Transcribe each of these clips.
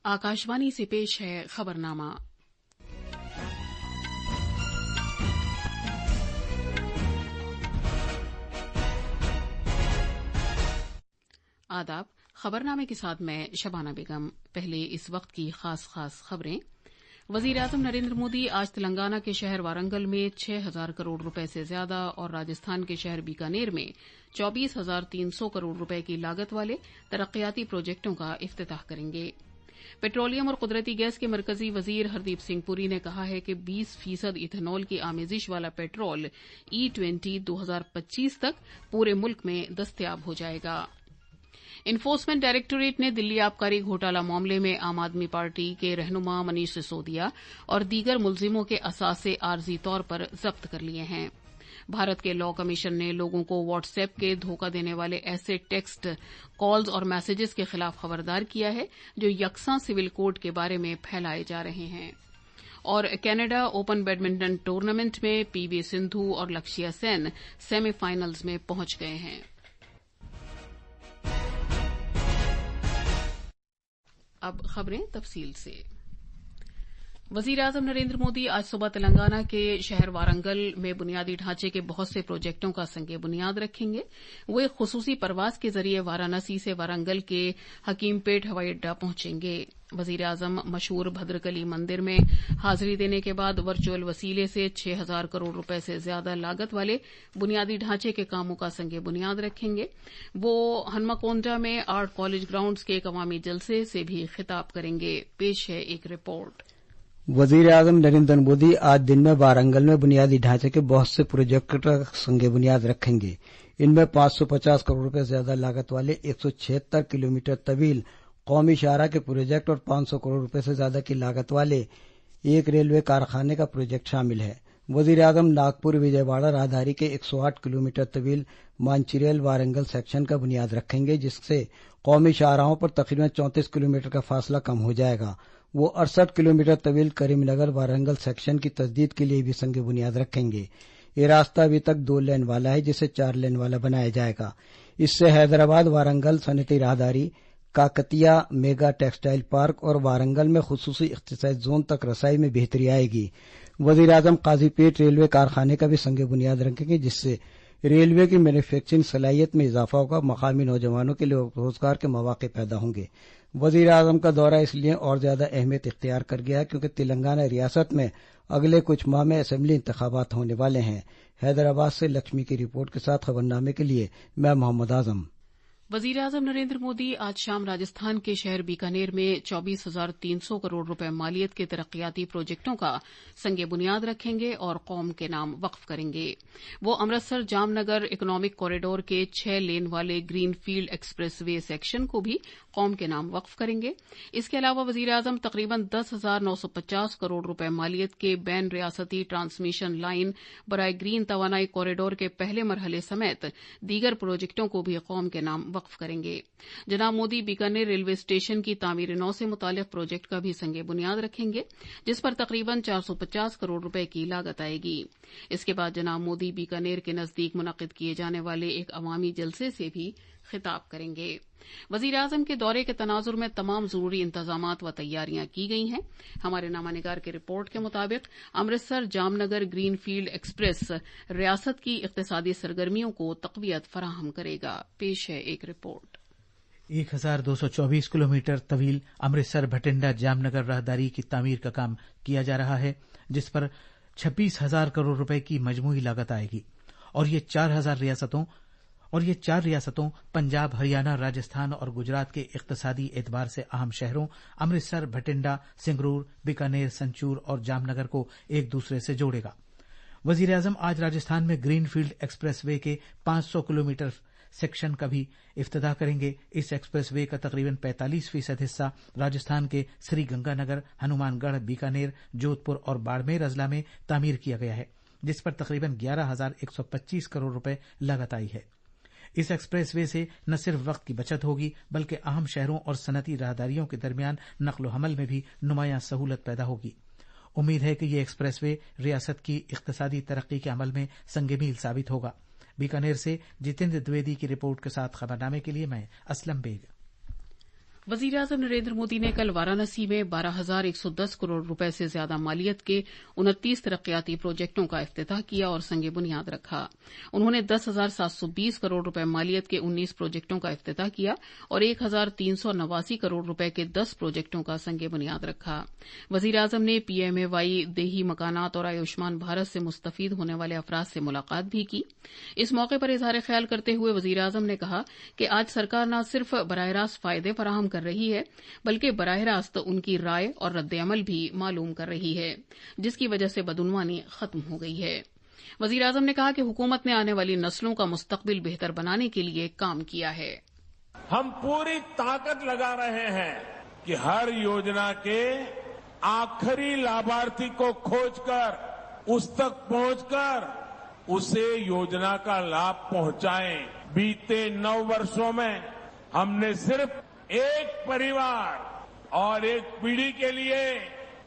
आकाशवाणी से पेश है खबरनामा। आदाब। खबरनामे के साथ मैं शबाना बेगम। पहले इस वक्त की खास खबरें। वजीर-ए-आजम नरेंद्र मोदी आज तेलंगाना के शहर वारंगल में 6,000 करोड़ रुपए से ज्यादा और राजस्थान के शहर बीकानेर में 24,300 करोड़ रुपए की लागत वाले तरक्याती प्रोजेक्टों का इफ्तिताह करेंगे। पेट्रोलियम और कुदरती गैस के मरकजी वजीर हरदीप सिंह पुरी ने कहा है कि 20% इथेनॉल की आमेजिश वाला पेट्रोल E20 2025 तक पूरे मुल्क में दस्तयाब हो जाएगा। इन्फोर्समेंट डायरेक्टोरेट ने दिल्ली आबकारी घोटाला मामले में आम आदमी पार्टी के रहनुमा मनीष सिसोदिया और दीगर मुलजिमों के असासे आर्जी तौर पर जब्त कर लिए हैं। भारत के लॉ कमीशन ने लोगों को व्हाट्सएप के धोखा देने वाले ऐसे टेक्स्ट कॉल्स और मैसेजेस के खिलाफ खबरदार किया है जो यकसां सिविल कोड के बारे में फैलाए जा रहे हैं। और कनाडा ओपन बैडमिंटन टूर्नामेंट में पीवी सिंधु और लक्ष्या सेन सेमीफाइनल्स में पहुंच गए हैं। अब खबरें तफसील से। वजीर-ए-आजम नरेंद्र मोदी आज सुबह तेलंगाना के शहर वारंगल में बुनियादी ढांचे के बहुत से प्रोजेक्टों का संगे बुनियाद रखेंगे। वो एक खुसूसी परवाज के जरिए वाराणसी से वारंगल के हकीमपेट हवाई अड्डा पहुंचेंगे। वजीर-ए-आजम मशहूर भद्रकली मंदिर में हाजिरी देने के बाद वर्चुअल वसीले से 6,000 करोड़ रुपए से ज्यादा लागत वाले बुनियादी ढांचे के कामों का संगे बुनियाद रखेंगे। वो हनुमाकोंडा में आर्ट कॉलेज ग्राउंड्स के एक अवामी जलसे से भी खिताब करेंगे। पेश है एक रिपोर्ट। वजीर-ए-आजम नरेंद्र मोदी आज दिन में वारंगल में बुनियादी ढांचे के बहुत से प्रोजेक्ट का संगे बुनियाद रखेंगे। इनमें 550 करोड़ रुपए से ज्यादा लागत वाले 176 किलोमीटर तवील कौमी शाहरा के प्रोजेक्ट और 500 करोड़ रुपए से ज्यादा की लागत वाले एक रेलवे कारखाने का प्रोजेक्ट शामिल है। वजीर-ए-आजम नागपुर विजयवाड़ा राहदारी के 108 किलोमीटर तवील मांचिरेल वारंगल सेक्शन का बुनियाद रखेंगे, जिससे कौमी शाहराहों पर तकरीबन 34 किलोमीटर का फासला कम हो जाएगा। वो 68 किलोमीटर तवील करीमनगर वारंगल सेक्शन की तजदीद के लिए भी संगे बुनियाद रखेंगे। ये रास्ता अभी तक 2 लेन वाला है, जिसे 4 लेन वाला बनाया जाएगा। इससे हैदराबाद वारंगल सनती राहदारी, काकतिया मेगा टेक्सटाइल पार्क और वारंगल में खुसूसी इख्तिसासी जोन तक रसाई में बेहतरी आएगी। वजीर-ए-आजम काजीपेट रेलवे कारखाने का भी संगे बुनियाद रखेंगे, जिससे रेलवे की मैन्युफैक्चरिंग सलाहियत में इजाफा होगा। मकामी नौजवानों के लिए रोजगार के मौके पैदा होंगे। वजीर-ए-आजम का दौरा इसलिए और ज्यादा अहमियत इख्तियार कर गया है क्योंकि तेलंगाना रियासत में अगले कुछ माह में असेंबली इंतखाबात होने वाले हैं। हैदराबाद से लक्ष्मी की रिपोर्ट के साथ खबरनामे के लिए मैं मोहम्मद आजम। वजीर-ए-आजम नरेंद्र मोदी आज शाम राजस्थान के शहर बीकानेर में 24,300 करोड़ रुपए मालियत के तरक्याती प्रोजेक्टों का संगे बुनियाद रखेंगे और कौम के नाम वक्फ करेंगे। वो अमृतसर जामनगर इकोनॉमिक कॉरिडोर के 6 लेन वाले ग्रीनफील्ड एक्सप्रेस वे सेक्शन को भी कौम के नाम वक्फ करेंगे। इसके अलावा वजीर-ए-आजम तकरीबन 10,950 करोड़ रुपए मालियत के बैन रियासती ट्रांसमिशन लाइन बराए ग्रीन तवानाई कॉरिडोर के पहले मरहले समेत दीगर प्रोजेक्टों को भी कौम के नाम वक्फ करेंगे। जनाब मोदी बीकानेर रेलवे स्टेशन की तामीर नौ से मुताल्लिक प्रोजेक्ट का भी संगे बुनियाद रखेंगे, जिस पर तकरीबन 450 करोड़ रुपए की लागत आएगी। इसके बाद जनाब मोदी बीकानेर के नजदीक मुनक्किद किए जाने वाले एक अवामी जलसे से भी खिताब करेंगे। वजीर-ए-आजम के दौरे के तनाजुर में तमाम जरूरी इंतजामात व तैयारियां की गई हैं। हमारे नामानिगार की रिपोर्ट के मुताबिक अमृतसर जामनगर ग्रीनफील्ड एक्सप्रेस रियासत की इक्तिसादी सरगर्मियों को तकवीत फराहम करेगा। पेश है एक रिपोर्ट। 1224 किलोमीटर तवील अमृतसर भटिंडा जामनगर राहदारी की तामीर का काम किया जा रहा है, जिस पर 26,000 करोड़ रुपए की मजमूई लागत आएगी और ये 4 रियासतों पंजाब, हरियाणा, राजस्थान और गुजरात के इक्तिसादी एतबार से अहम शहरों अमृतसर, भटिंडा, सिंगरूर, बीकानेर, संचूर और जामनगर को एक दूसरे से जोड़ेगा। वजीर-ए-आजम आज राजस्थान में ग्रीनफील्ड एक्सप्रेस वे के 500 किलोमीटर सेक्शन का भी इफ्तिताह करेंगे। इस एक्सप्रेस वे का तकरीबन 45% हिस्सा राजस्थान के श्रीगंगानगर, हनुमानगढ़, बीकानेर, जोधपुर और बाड़मेर अजला में तामीर किया गया है, जिस पर तकरीबन 11,125 करोड़ रुपए लागत आई है। इस एक्सप्रेस वे से न सिर्फ वक्त की बचत होगी बल्कि अहम शहरों और सनती राहदारियों के दरमियान नकलो हमल में भी नुमायां सहूलत पैदा होगी। उम्मीद है कि ये एक्सप्रेस वे रियासत की इक्तिसादी तरक्की के अमल में संगमील साबित होगा। बीकानेर से जितेंद्र द्विवेदी की रिपोर्ट के साथ खबरनामे के लिए मैं असलम बेग। वजीर-ए-आजम नरेंद्र मोदी ने कल वाराणसी में 12,110 करोड़ रुपए से ज्यादा मालियत के 29 तरक्याती प्रोजेक्टों का इफ्तिताह किया और संगे बुनियाद रखा। उन्होंने 10,720 करोड़ रुपए मालियत के 19 प्रोजेक्टों का इफ्तिताह किया और 1,389 करोड़ रुपए के 10 प्रोजेक्टों का संगे बुनियाद रखा। वजीर-ए-आजम ने पीएमएवाई, देही मकानात और आयुष्मान भारत से मुस्तफीद होने वाले अफराद से मुलाकात भी की। इस मौके पर इजहार ख्याल करते हुए वजीर-ए-आजम ने कहा कि आज सरकार न सिर्फ बराह रास्त फायदे फराहम कर रही है, बल्कि बराह रास्त उनकी राय और रद्द-ए-अमल भी मालूम कर रही है, जिसकी वजह से बदउनवानी खत्म हो गई है। वजीर-ए-आजम ने कहा कि हुकूमत ने आने वाली नस्लों का मुस्तकबिल बेहतर बनाने के लिए काम किया है। हम पूरी ताकत लगा रहे हैं कि हर योजना के आखिरी लाभार्थी को खोजकर, उस तक पहुंचकर उसे योजना का लाभ पहुंचाएं। बीते 9 वर्षों में हमने सिर्फ एक परिवार और एक पीढ़ी के लिए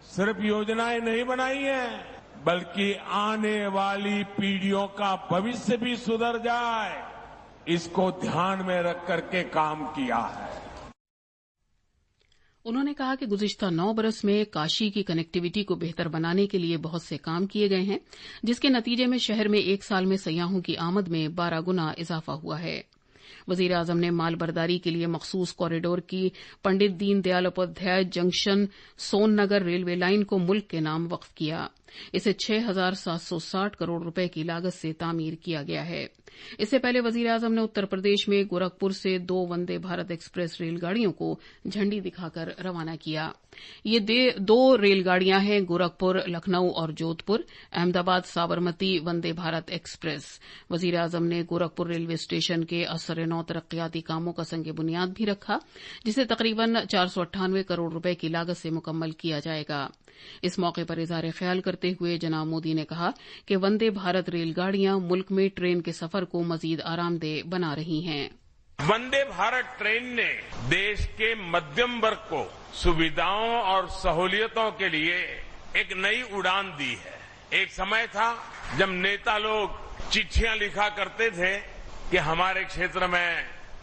सिर्फ योजनाएं नहीं बनाई हैं, बल्कि आने वाली पीढ़ियों का भविष्य भी सुधर जाए, इसको ध्यान में रख करके काम किया है। उन्होंने कहा कि गुज़िश्ता 9 बरस में काशी की कनेक्टिविटी को बेहतर बनाने के लिए बहुत से काम किए गए हैं, जिसके नतीजे में शहर में एक साल में सयाहों की आमद में 12 गुना इजाफा हुआ है। वजीर-ए-आजम ने माल बर्दारी के लिए मखसूस कॉरिडोर की Pandit Deen Dayal Upadhyay junction Sonnagar railway line को मुल्क के नाम वक्फ किया। इसे 6,760 करोड़ रुपए की लागत से तामीर किया गया है। इससे पहले वजीर-ए-आजम ने उत्तर प्रदेश में गोरखपुर से 2 वंदे भारत एक्सप्रेस रेलगाड़ियों को झंडी दिखाकर रवाना किया। ये 2 रेलगाड़ियां हैं गोरखपुर, लखनऊ और जोधपुर, अहमदाबाद साबरमती वंदे भारत एक्सप्रेस। वजीर-ए-आजम ने गोरखपुर रेलवे स्टेशन के असर-ए-नौ तरक्याती कामों का संगे बुनियाद भी रखा, जिसे तकरीबन 498 करोड़ रुपए की लागत से मुकम्मल किया जाएगा। इस मौके पर इजहार ख्याल करते हुए जनाब मोदी ने कहा कि वंदे भारत रेलगाड़ियां मुल्क में ट्रेन के सफर को मजीद आरामदेह बना रही हैं। वंदे भारत ट्रेन ने देश के मध्यम वर्ग को सुविधाओं और सहूलियतों के लिए एक नई उड़ान दी है। एक समय था जब नेता लोग चिट्ठियां लिखा करते थे कि हमारे क्षेत्र में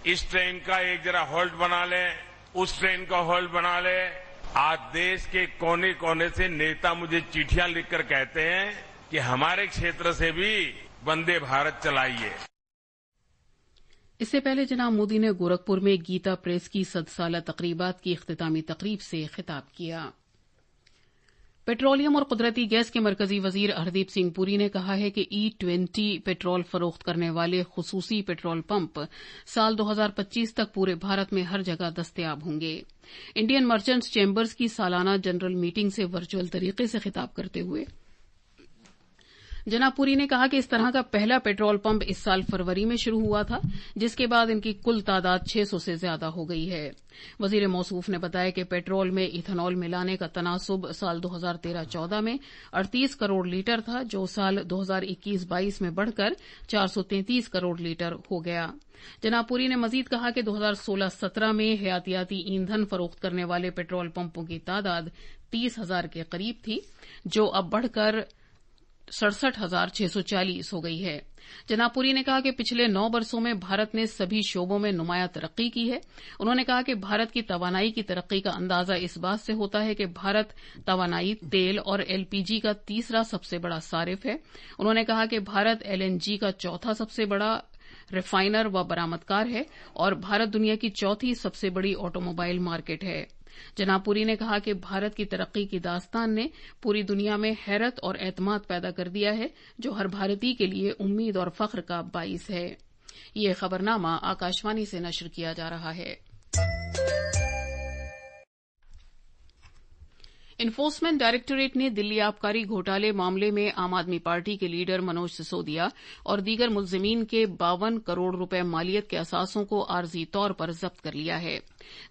इस ट्रेन का एक जरा हॉल्ट बना ले, उस ट्रेन का हॉल्ट बना ले। आज देश के कोने कोने से नेता मुझे चिट्ठियां लिखकर कहते हैं कि हमारे क्षेत्र से भी वंदे भारत चलाइए। इससे पहले जनाब मोदी ने गोरखपुर में गीता प्रेस की 100 साला तकरीबात की इख्तितामी तकरीब से खिताब किया। पेट्रोलियम और कुदरती गैस के मरकजी वजीर हरदीप सिंह पुरी ने कहा है कि E20 पेट्रोल फरोख्त करने वाले खुसूसी पेट्रोल पंप साल 2025 तक पूरे भारत में हर जगह दस्तयाब होंगे। इंडियन मर्चेंट्स चैम्बर्स की सालाना जनरल मीटिंग से वर्चुअल तरीके से खिताब करते हुए जनाब पुरी ने कहा कि इस तरह का पहला पेट्रोल पंप इस साल फरवरी में शुरू हुआ था, जिसके बाद इनकी कुल तादाद 600 से ज्यादा हो गई है। वजीर मौसूफ ने बताया कि पेट्रोल में इथेनॉल मिलाने का तनासुब साल 2013-14 में 38 करोड़ लीटर था, जो साल 2021-22 में बढ़कर 433 करोड़ लीटर हो गया। जनाब पुरी ने मजीद कहा कि 2016-17 में हयातियाती ईंधन फरोख्त करने वाले पेट्रोल पंपों की तादाद 30,000 के करीब थी, जो अब बढ़कर 67,640 हो गई है। जनाब पुरी ने कहा कि पिछले 9 वर्षों में भारत ने सभी शोबों में नुमायां तरक्की की है। उन्होंने कहा कि भारत की तवानाई की तरक्की का अंदाजा इस बात से होता है कि भारत तवानाई, तेल और LPG का तीसरा सबसे बड़ा सारिफ है। उन्होंने कहा कि भारत LNG का चौथा सबसे बड़ा रिफाइनर व बरामदकार है और भारत दुनिया की चौथी सबसे बड़ी ऑटोमोबाइल मार्केट है। जनाब पुरी ने कहा कि भारत की तरक्की की दास्तान ने पूरी दुनिया में हैरत और एतमाद पैदा कर दिया है, जो हर भारतीय के लिए उम्मीद और फख्र का बाइस है। ये खबरनामा आकाशवाणी से नश्र किया जा रहा है। इन्फोर्समेंट डायरेक्टोरेट ने दिल्ली आबकारी घोटाले मामले में आम आदमी पार्टी के लीडर मनोज सिसोदिया और दीगर मुलजिमीन के 52 करोड़ रुपए मालियत के असासों को आर्जी तौर पर जब्त कर लिया है।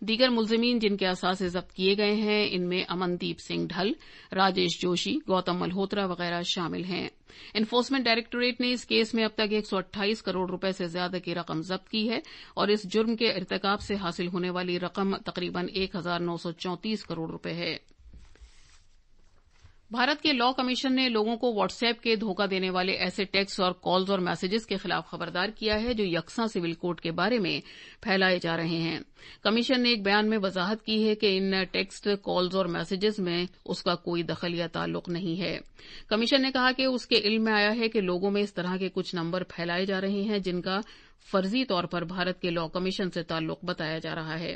दीगर मुलजिमीन जिनके असासे जब्त किए गए हैं, इनमें अमनदीप सिंह ढल, राजेश जोशी, गौतम मल्होत्रा वगैरह शामिल हैं। इन्फोर्समेंट डायरेक्टोरेट ने इस केस में अब तक 128 करोड़ रुपए से ज्यादा की रकम जब्त की है और इस जुर्म के इर्तिकाब से हासिल होने वाली रकम तकरीबन 1,934 करोड़ रुपए है। भारत के लॉ कमीशन ने लोगों को व्हाट्स ऐप के धोखा देने वाले ऐसे टेक्स्ट और कॉल्स और मैसेजेस के खिलाफ खबरदार किया है जो यकसा सिविल कोड के बारे में फैलाए जा रहे हैं। कमीशन ने एक बयान में वजाहत की है कि इन टेक्स्ट, कॉल्स और मैसेजेस में उसका कोई दखल या ताल्लुक नहीं है। कमीशन ने कहा कि उसके इल्म में आया है कि लोगों में इस तरह के कुछ नंबर फैलाए जा रहे हैं जिनका फर्जी तौर पर भारत के लॉ कमीशन से ताल्लुक बताया जा रहा है।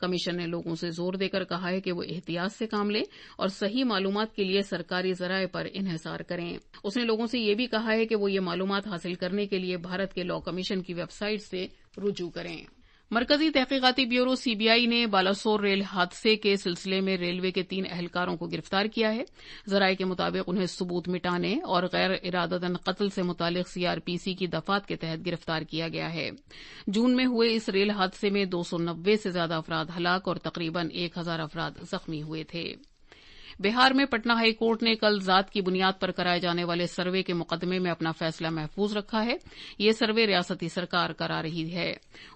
कमीशन ने लोगों से जोर देकर कहा है कि वो एहतियात से काम लें और सही मालूमात के लिए सरकारी जराये पर इन्हिसार करें। उसने लोगों से ये भी कहा है कि वो ये मालूमात हासिल करने के लिए भारत के लॉ कमीशन की वेबसाइट से रुजू करें। मरकजी तहकीकाती ब्यूरो सीबीआई ने बालासोर रेल हादसे के सिलसिले में रेलवे के 3 अहलकारों को गिरफ्तार किया है। जराये के मुताबिक उन्हें सबूत मिटाने और गैर इरादतन कत्ल से मुतालिक सीआरपीसी की दफात के तहत गिरफ्तार किया गया है। जून में हुए इस रेल हादसे में 290 से ज्यादा अफराद हलाक और तकरीबन 1000 अफराद जख्मी हुए थे। बिहार में पटना हाई कोर्ट ने कल जात की बुनियाद पर कराए जाने वाले सर्वे के मुकदमे में अपना फैसला महफूज रखा है। ये सर्वे रियासती सरकार करा रही है।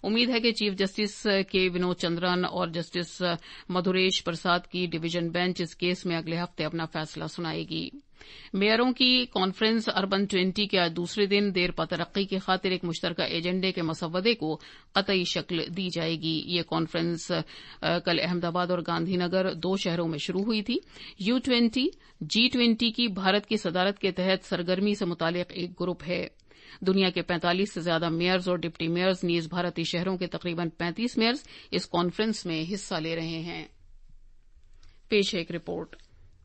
उम्मीद है कि चीफ जस्टिस के विनोद चंद्रन और जस्टिस मधुरेश प्रसाद की डिवीजन बेंच इस केस में अगले हफ्ते अपना फैसला सुनाएगी। मेयरों की कॉन्फ्रेंस अर्बन 20 के आज दूसरे दिन देरपा तरक्की की खातिर एक मुश्तरका एजेंडे के मसवदे को कतई शक्ल दी जाएगी। ये कॉन्फ्रेंस कल अहमदाबाद और गांधीनगर 2 शहरों में शुरू हुई थी। U20 G20 की भारत की सदारत के तहत सरगर्मी से मुतालिक एक ग्रुप है। दुनिया के 45 से ज्यादा मेयर्स और डिप्टी मेयर्स नीज भारतीय शहरों के तकरीबन 35 मेयर्स इस कॉन्फ्रेंस में हिस्सा ले रहे हैं। पेश है एक रिपोर्ट।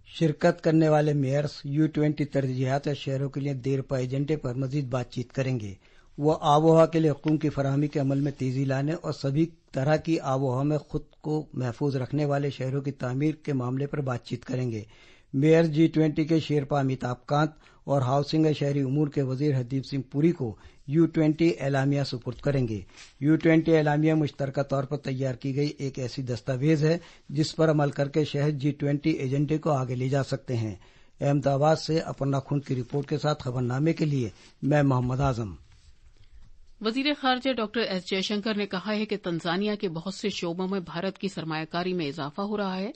शिरकत करने वाले मेयर्स U20 तरजीहात शहरों के लिए देरपा एजेंडे पर मजीद बातचीत करेंगे। वो आबोहवा के लिए हुकूम की फराहमी के अमल में तेजी लाने और सभी तरह की आबोहवा में खुद को महफूज रखने वाले शहरों की तामीर के मामले पर बातचीत करेंगे। मेयर G20 के शेरपा अमिताभ कांत और हाउसिंग और शहरी उमूर के वजीर हरदीप सिंह पुरी को U20 एलामिया सुपुर्द करेंगे। U20 एलामिया मुश्तरका तौर पर तैयार की गई एक ऐसी दस्तावेज है जिस पर अमल करके शहर G20 एजेंडे को आगे ले जा सकते हैं। अहमदाबाद से अपर्णा खुंड की रिपोर्ट के साथ खबरनामे के लिए मैं मोहम्मद आजम। वजीर खारजा डॉक्टर एस जयशंकर ने कहा है कि तंजानिया के बहुत से शोबों में भारत की सरमायाकारी में इजाफा हो रहा है।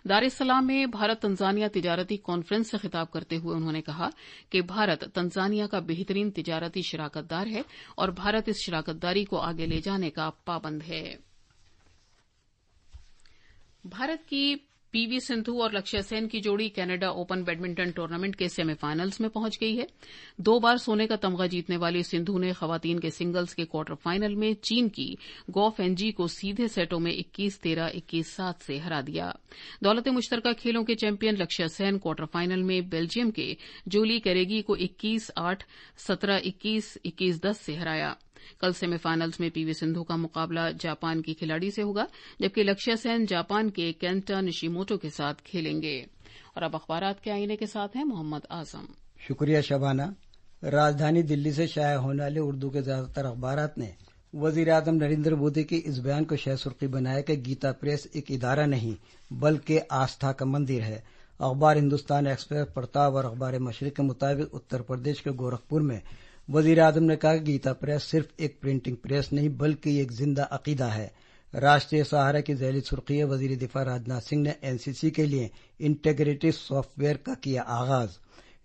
दार इस सलाम में भारत तंजानिया तिजारती कॉन्फ्रेंस से खिताब करते हुए उन्होंने कहा कि भारत तंजानिया का बेहतरीन तिजारती शराकतदार है और भारत इस शराकतदारी को आगे ले जाने का पाबंद है। भारत की पीवी सिंधु और लक्ष्य सेन की जोड़ी कनाडा ओपन बैडमिंटन टूर्नामेंट के सेमीफाइनल्स में पहुंच गई है। 2 बार सोने का तमगा जीतने वाली सिंधु ने खवातीन के सिंगल्स के क्वार्टर फाइनल में चीन की गौ फेंजी को सीधे सेटों में 21-13, 21-7 से हरा दिया। दौलत मुश्तरका खेलों के चैंपियन लक्ष्य सेन क्वार्टर फाइनल में बेल्जियम के जोली कैरेगी को 21-8, 17-21, 21-10 से हराया। कल सेमीफाइनल्स में पीवी सिंधु का मुकाबला जापान की खिलाड़ी से होगा, जबकि लक्ष्य सेन जापान के केंटा निशिमोटो के साथ खेलेंगे। और अब अखबारात के आईने के साथ हैं मोहम्मद आजम। शुक्रिया शबाना। राजधानी दिल्ली से शाया होने वाले उर्दू के ज्यादातर अखबारात ने वजीर आजम नरेंद्र मोदी के इस बयान को शह सुर्खी बनाया कि गीता प्रेस एक इदारा नहीं बल्कि आस्था का मंदिर है। अखबार हिंदुस्तान एक्सप्रेस, प्रताप और अखबार मशरिक के मुताबिक उत्तर प्रदेश के गोरखपुर में वजीर आजम ने कहा कि गीता प्रेस सिर्फ एक प्रिंटिंग प्रेस नहीं बल्कि एक जिंदा अकीदा है। राष्ट्रीय सहारा की ज़ैली सुर्खी है, वजीर दिफा राजनाथ सिंह ने एनसीसी के लिए इंटीग्रेटेड सॉफ्टवेयर का किया आगाज।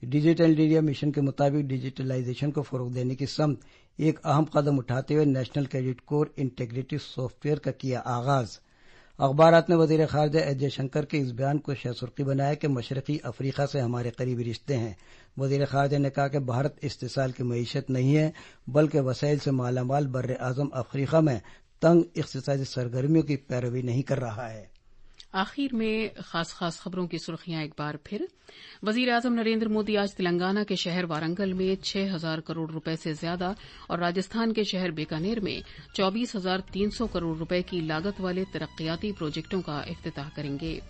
डिजिटल इंडिया मिशन के मुताबिक डिजिटलाइजेशन को फरोग देने की समत एक अहम कदम उठाते हुए national credit core integrated software का किया आगाज। अखबारात ने वजीर खारजा एस जयशंकर के इस बयान को शह सुर्खी बनाया कि मशरकी अफ्रीका से हमारे करीबी रिश्ते हैं। वजीर खारजा ने कहा कि भारत इस्तिसाल की मईशत नहीं है बल्कि वसाइल से मालामाल बर्र आजम अफ्रीका में तंग इक्तिसादी सरगर्मियों की पैरवी नहीं कर रहा है। आखिर में खास खबरों की सुर्खियां एक बार फिर। वजीर आजम नरेंद्र मोदी आज तेलंगाना के शहर वारंगल में 6,000 करोड़ रुपए से ज्यादा और राजस्थान के शहर बीकानेर में 24,300 करोड़ रुपए की लागत वाले तरक्कियाती प्रोजेक्टों का इफ्तिताह करेंगे।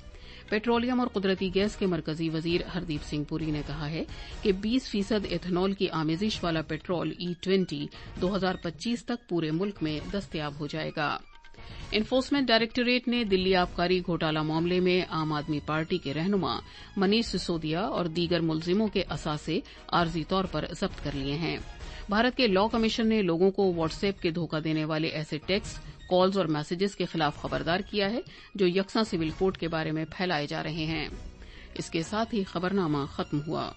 पेट्रोलियम और कुदरती गैस के मरकजी वजीर हरदीप सिंह पुरी ने कहा है कि 20% एथेनॉल की आमेजिश वाला पेट्रोल E20 2025 तक पूरे मुल्क में दस्तयाब हो जाएगा। एनफोर्समेंट डायरेक्टोरेट ने दिल्ली आबकारी घोटाला मामले में आम आदमी पार्टी के रहनुमा मनीष सिसोदिया और दीगर मुलजिमों के असासे आर्जी तौर पर जब्त कर लिए हैं। भारत के लॉ कमीशन ने लोगों को व्हाट्सएप के धोखा देने वाले ऐसे टेक्स्ट, कॉल्स और मैसेजेस के खिलाफ खबरदार किया है जो यकसा सिविल कोड के बारे में फैलाए जा रहे हैं। اس کے ساتھ ہی خبرنامہ ختم ہوا۔